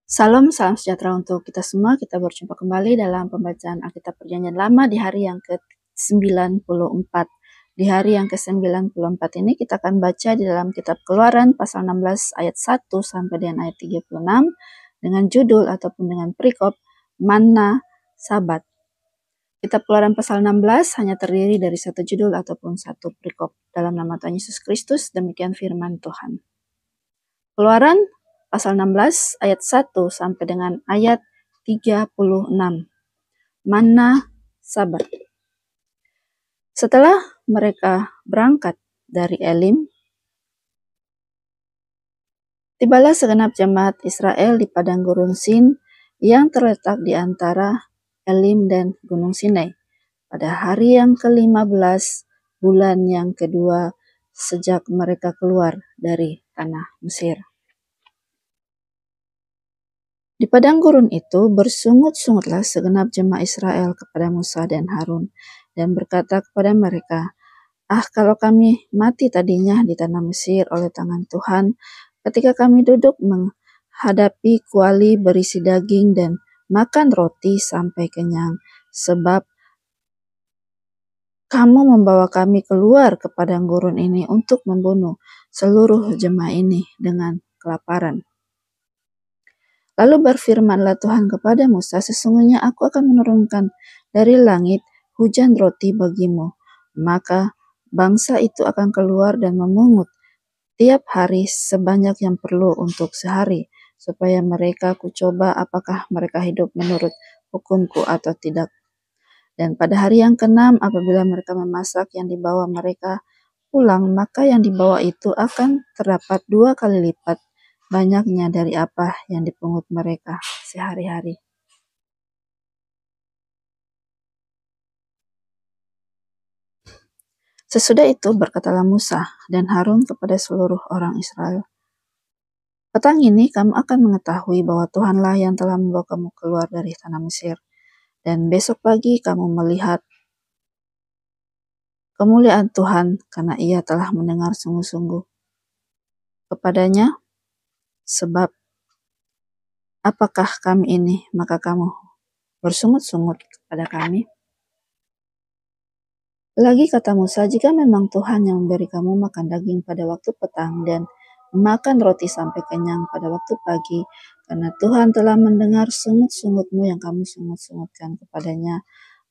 Salam, salam sejahtera untuk kita semua. Kita berjumpa kembali dalam pembacaan Alkitab Perjanjian Lama di hari yang ke-94. Di hari yang ke-94 ini kita akan baca di dalam kitab Keluaran pasal 16 ayat 1 sampai dengan ayat 36 dengan judul ataupun dengan perikop Manna Sabat. Kitab Keluaran pasal 16 hanya terdiri dari satu judul ataupun satu perikop. Dalam nama Tuhan Yesus Kristus, demikian firman Tuhan. Keluaran pasal 16 ayat 1 sampai dengan ayat 36. Manna Sabat. Setelah mereka berangkat dari Elim, tibalah segenap jemaat Israel di padang gurun Sin yang terletak di antara Elim dan Gunung Sinai pada hari yang ke-15 bulan yang kedua sejak mereka keluar dari tanah Mesir. Di padang gurun itu bersungut-sungutlah segenap jemaah Israel kepada Musa dan Harun dan berkata kepada mereka, kalau kami mati tadinya di tanah Mesir oleh tangan Tuhan, ketika kami duduk menghadapi kuali berisi daging dan makan roti sampai kenyang, sebab kamu membawa kami keluar ke padang gurun ini untuk membunuh seluruh jemaah ini dengan kelaparan. Lalu berfirmanlah Tuhan kepada Musa, sesungguhnya aku akan menurunkan dari langit hujan roti bagimu. Maka bangsa itu akan keluar dan memungut tiap hari sebanyak yang perlu untuk sehari, supaya mereka kucoba apakah mereka hidup menurut hukumku atau tidak. Dan pada hari yang ke-6, apabila mereka memasak yang dibawa mereka pulang, maka yang dibawa itu akan terdapat 2 kali lipat banyaknya dari apa yang dipungut mereka sehari-hari. Sesudah itu berkatalah Musa dan Harun kepada seluruh orang Israel, petang ini kamu akan mengetahui bahwa Tuhanlah yang telah membawa kamu keluar dari tanah Mesir, dan besok pagi kamu melihat kemuliaan Tuhan karena ia telah mendengar sungguh-sungguh kepadanya, sebab apakah kami ini, maka kamu bersungut-sungut kepada kami. Lagi kata Musa, jika memang Tuhan yang memberi kamu makan daging pada waktu petang dan makan roti sampai kenyang pada waktu pagi, karena Tuhan telah mendengar sungut-sungutmu yang kamu sungut-sungutkan kepadanya,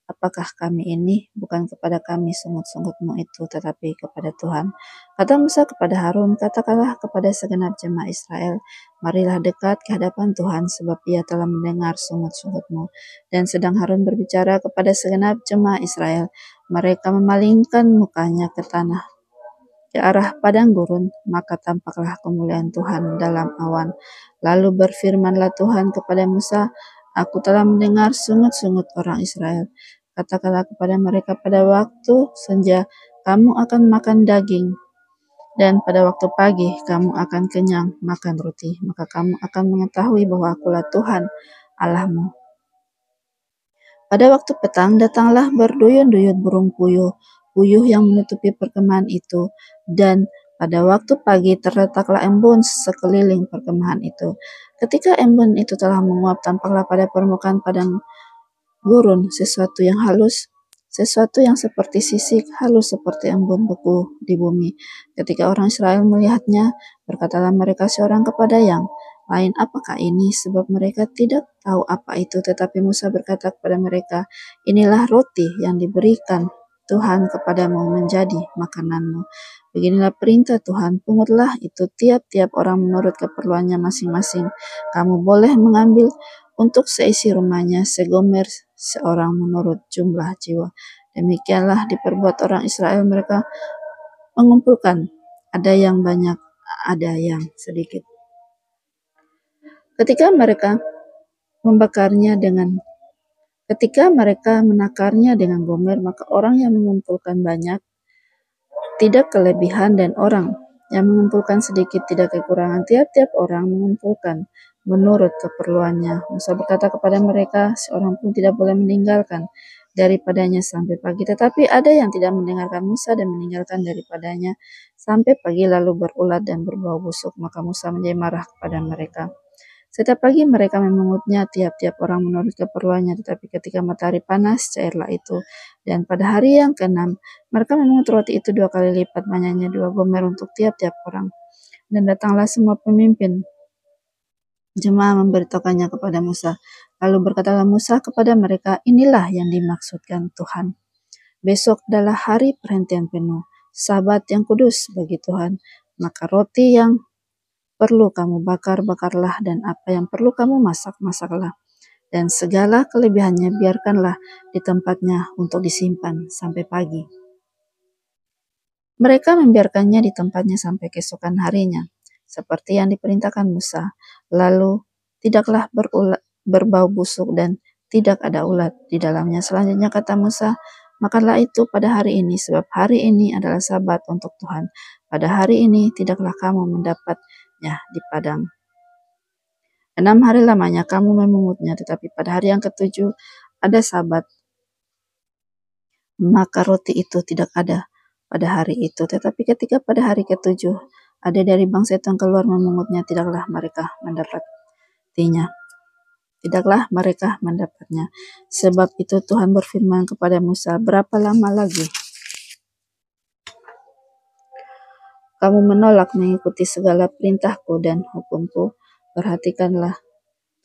apakah kami ini? Bukan kepada kami sungut-sungutmu itu, tetapi kepada Tuhan. Kata Musa kepada Harun, katakanlah kepada segenap jemaah Israel, marilah dekat ke hadapan Tuhan, sebab ia telah mendengar sungut-sungutmu. Dan sedang Harun berbicara kepada segenap jemaah Israel, mereka memalingkan mukanya ke tanah, ke arah padang gurun, maka tampaklah kemuliaan Tuhan dalam awan. Lalu berfirmanlah Tuhan kepada Musa, aku telah mendengar sungut-sungut orang Israel. Katakanlah kepada mereka, pada waktu senja kamu akan makan daging, dan pada waktu pagi kamu akan kenyang makan roti. Maka kamu akan mengetahui bahwa akulah Tuhan Allahmu. Pada waktu petang datanglah berduyun-duyun burung puyuh yang menutupi perkemahan itu, dan pada waktu pagi terletaklah embun sekeliling perkemahan itu. Ketika embun itu telah menguap, tampaklah pada permukaan padang gurun sesuatu yang halus, sesuatu yang seperti sisik, halus seperti embun beku di bumi. Ketika orang Israel melihatnya, berkatalah mereka seorang kepada yang lain, apakah ini? Sebab mereka tidak tahu apa itu. Tetapi Musa berkata kepada mereka, inilah roti yang diberikan Tuhan kepadamu menjadi makananmu. Beginilah perintah Tuhan, pungutlah itu tiap-tiap orang menurut keperluannya masing-masing. Kamu boleh mengambil untuk seisi rumahnya segomer seorang menurut jumlah jiwa. Demikianlah diperbuat orang Israel, mereka mengumpulkan, ada yang banyak, ada yang sedikit. Ketika mereka menakarnya dengan gomer, maka orang yang mengumpulkan banyak tidak kelebihan, dan orang yang mengumpulkan sedikit tidak kekurangan. Tiap-tiap orang mengumpulkan menurut keperluannya. Musa berkata kepada mereka, seorang pun tidak boleh meninggalkan daripadanya sampai pagi. Tetapi ada yang tidak mendengarkan Musa dan meninggalkan daripadanya sampai pagi, lalu berulat dan berbau busuk. Maka Musa menjadi marah kepada mereka. Setiap pagi mereka memungutnya tiap-tiap orang menurut keperluannya, tetapi ketika matahari panas, cairlah itu. Dan pada hari yang ke-6, mereka memungut roti itu 2 kali lipat, banyaknya 2 gomer untuk tiap-tiap orang. Dan datanglah semua pemimpin jemaah memberitakannya kepada Musa. Lalu berkatalah Musa kepada mereka, inilah yang dimaksudkan Tuhan. Besok adalah hari perhentian penuh, Sabat yang kudus bagi Tuhan. Maka roti yang perlu kamu bakar, bakarlah, dan apa yang perlu kamu masak, masaklah. Dan segala kelebihannya biarkanlah di tempatnya untuk disimpan sampai pagi. Mereka membiarkannya di tempatnya sampai keesokan harinya, seperti yang diperintahkan Musa. Lalu tidaklah berbau busuk dan tidak ada ulat di dalamnya. Selanjutnya kata Musa, makanlah itu pada hari ini, sebab hari ini adalah Sabat untuk Tuhan. Pada hari ini tidaklah kamu mendapatnya di padang. 6 hari lamanya kamu memungutnya, tetapi pada hari yang ke-7 ada Sabat. Maka roti itu tidak ada pada hari itu. Tetapi ketika pada hari ke-7 ada dari bangsa itu yang keluar memungutnya, tidaklah mereka mendapatnya. Tidaklah mereka mendapatnya. Sebab itu Tuhan berfirman kepada Musa, berapa lama lagi kamu menolak mengikuti segala perintahku dan hukumku? Perhatikanlah,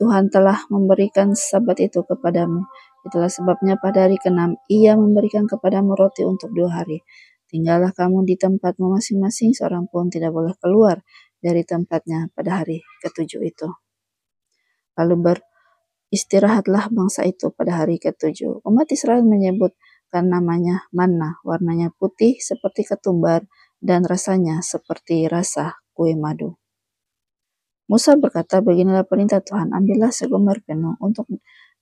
Tuhan telah memberikan Sabat itu kepadamu. Itulah sebabnya pada hari ke-6 Ia memberikan kepadamu roti untuk 2 hari. Tinggallah kamu di tempatmu masing-masing, seorang pun tidak boleh keluar dari tempatnya pada hari ke-7 itu. Lalu beristirahatlah bangsa itu pada hari ke-7. Umat Israel menyebutkan namanya manna, warnanya putih seperti ketumbar dan rasanya seperti rasa kue madu. Musa berkata, beginilah perintah Tuhan, ambillah segomer penuh untuk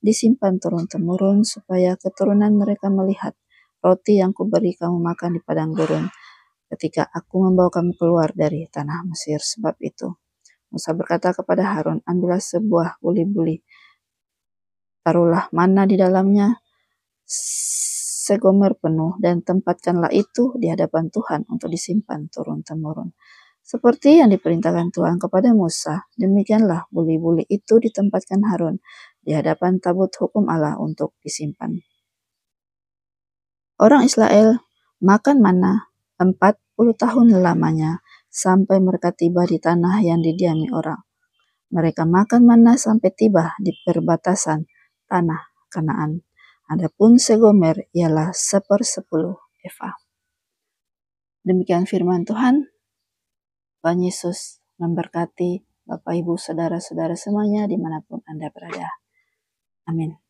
disimpan turun-temurun, supaya keturunan mereka melihat roti yang kuberi kamu makan di padang gurun, ketika aku membawa kamu keluar dari tanah Mesir. Sebab itu, Musa berkata kepada Harun, ambillah sebuah buli-buli, taruhlah mana di dalamnya segomer penuh, dan tempatkanlah itu di hadapan Tuhan untuk disimpan turun-temurun. Seperti yang diperintahkan Tuhan kepada Musa, demikianlah buli-buli itu ditempatkan Harun di hadapan tabut hukum Allah untuk disimpan. Orang Israel makan manna 40 tahun lamanya sampai mereka tiba di tanah yang didiami orang. Mereka makan manna sampai tiba di perbatasan tanah Kanaan. Adapun segomer ialah 1/10 eva. Demikian firman Tuhan. Tuhan Yesus memberkati Bapak, Ibu, Saudara-saudara semuanya dimanapun Anda berada. Amin.